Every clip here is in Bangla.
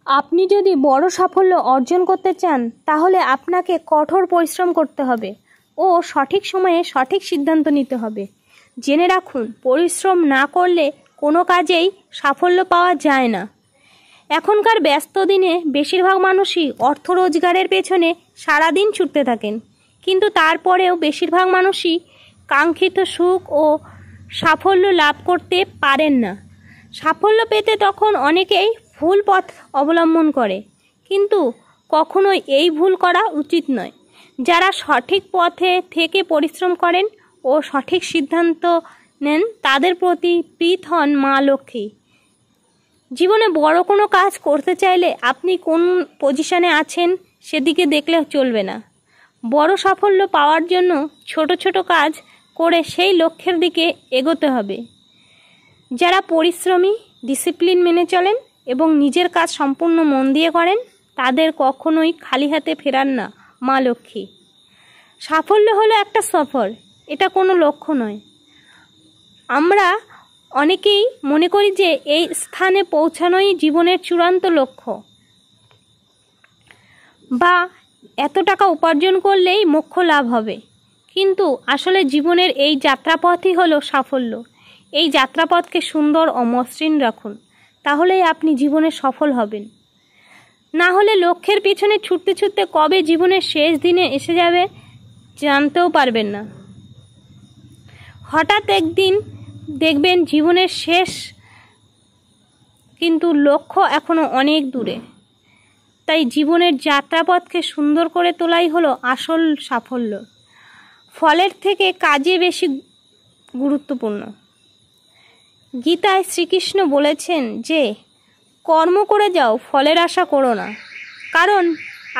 আপনি যদি বড় সাফল্য অর্জন করতে চান তাহলে আপনাকে কঠোর পরিশ্রম করতে হবে ও সঠিক সময়ে সঠিক সিদ্ধান্ত নিতে হবে। জেনে রাখুন, পরিশ্রম না করলে কোনো কাজেই সাফল্য পাওয়া যায় না। এখনকার ব্যস্ত দিনে বেশিরভাগ মানুষই অর্থ রোজগারের পেছনে সারাদিন ছুটতে থাকেন, কিন্তু তারপরেও বেশিরভাগ মানুষই কাঙ্ক্ষিত সুখ ও সাফল্য লাভ করতে পারেন না। সাফল্য পেতে তখন অনেকেই ভুল পথ অবলম্বন করে, কিন্তু কখনোই এই ভুল করা উচিত নয়। যারা সঠিক পথে থেকে পরিশ্রম করেন ও সঠিক সিদ্ধান্ত নেন তাদের প্রতি প্রীত হন মা লক্ষ্মী। জীবনে বড় কোনো কাজ করতে চাইলে আপনি কোন পজিশনে আছেন সেদিকে দেখলে চলবে না। বড় সাফল্য পাওয়ার জন্য ছোট ছোট কাজ করে সেই লক্ষ্যের দিকে এগোতে হবে। যারা পরিশ্রমী, ডিসিপ্লিন মেনে চলেন এবং নিজের কাজ সম্পূর্ণ মন দিয়ে করেন তাদের কখনোই খালি হাতে ফেরান না মা লক্ষ্মী। সাফল্য হলো একটা সফর, এটা কোনো লক্ষ্য নয়। আমরা অনেকেই মনে করি যে এই স্থানে পৌঁছানোই জীবনের চূড়ান্ত লক্ষ্য, বা এত টাকা উপার্জন করলেই মোক্ষ লাভ হবে। কিন্তু আসলে জীবনের এই যাত্রাপথই হলো সাফল্য। এই যাত্রাপথকে সুন্দর ও মসৃণ রাখুন, তাহলেই আপনি জীবনে সফল হবেন। না হলে লক্ষ্যের পিছনে ছুটতে ছুটতে কবে জীবনের শেষ দিনে এসে যাবে জানতেও পারবেন না। হঠাৎ একদিন দেখবেন জীবনের শেষ, কিন্তু লক্ষ্য এখনো অনেক দূরে। তাই জীবনের যাত্রাপথকে সুন্দর করে তোলাই হলো আসল সাফল্য। ফলের থেকে কাজে বেশি গুরুত্বপূর্ণ। গীতায় শ্রীকৃষ্ণ বলেছেন যে কর্ম করে যাও, ফলের আশা করো না। কারণ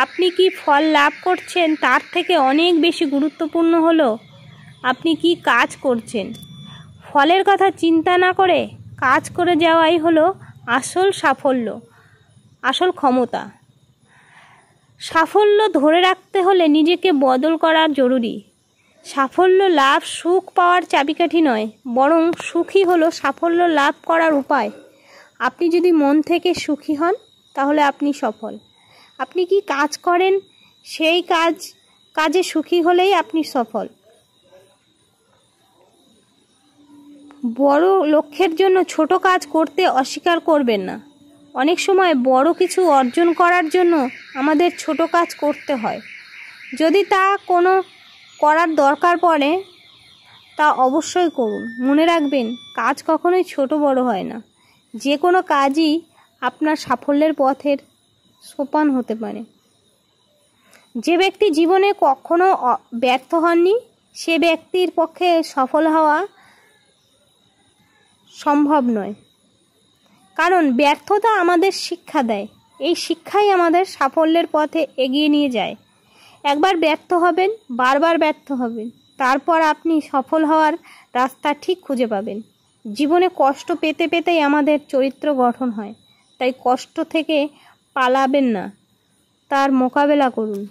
আপনি কি ফল লাভ করছেন তার থেকে অনেক বেশি গুরুত্বপূর্ণ হলো আপনি কি কাজ করছেন। ফলের কথা চিন্তা না করে কাজ করে যাওয়াই হলো আসল সাফল্য, আসল ক্ষমতা। সাফল্য ধরে রাখতে হলে নিজেকে বদল করা জরুরি। সাফল্য লাভ সুখ পাওয়ার চাবিকাঠি নয়, বরং সুখী হলো সাফল্য লাভ করার উপায়। আপনি যদি মন থেকে সুখী হন তাহলে আপনি সফল। আপনি কি কাজ করেন সেই কাজে সুখী হলেই আপনি সফল। বড় লক্ষ্যের জন্য ছোট কাজ করতে অস্বীকার করবেন না। অনেক সময় বড় কিছু অর্জন করার জন্য আমাদের ছোট কাজ করতে হয়। যদি তা কোনো করার দরকার পড়ে তা অবশ্যই করুন। মনে রাখবেন, কাজ কখনোই ছোট বড় হয় না। যে কোনো কাজই আপনার সাফল্যের পথের সোপান হতে পারে। যে ব্যক্তি জীবনে কখনো ব্যর্থ হননি সে ব্যক্তির পক্ষে সফল হওয়া সম্ভব নয়। কারণ ব্যর্থতা আমাদের শিক্ষা দেয়, এই শিক্ষাই আমাদের সাফল্যের পথে এগিয়ে নিয়ে যায়। একবার ব্যর্থ হবেন, বারবার ব্যর্থ হবেন, তারপর আপনি সফল হওয়ার রাস্তা ঠিক খুঁজে পাবেন। জীবনে কষ্ট পেতে পেতেই আমাদের চরিত্র গঠন হয়। তাই কষ্ট থেকে পালাবেন না, তার মোকাবেলা করুন।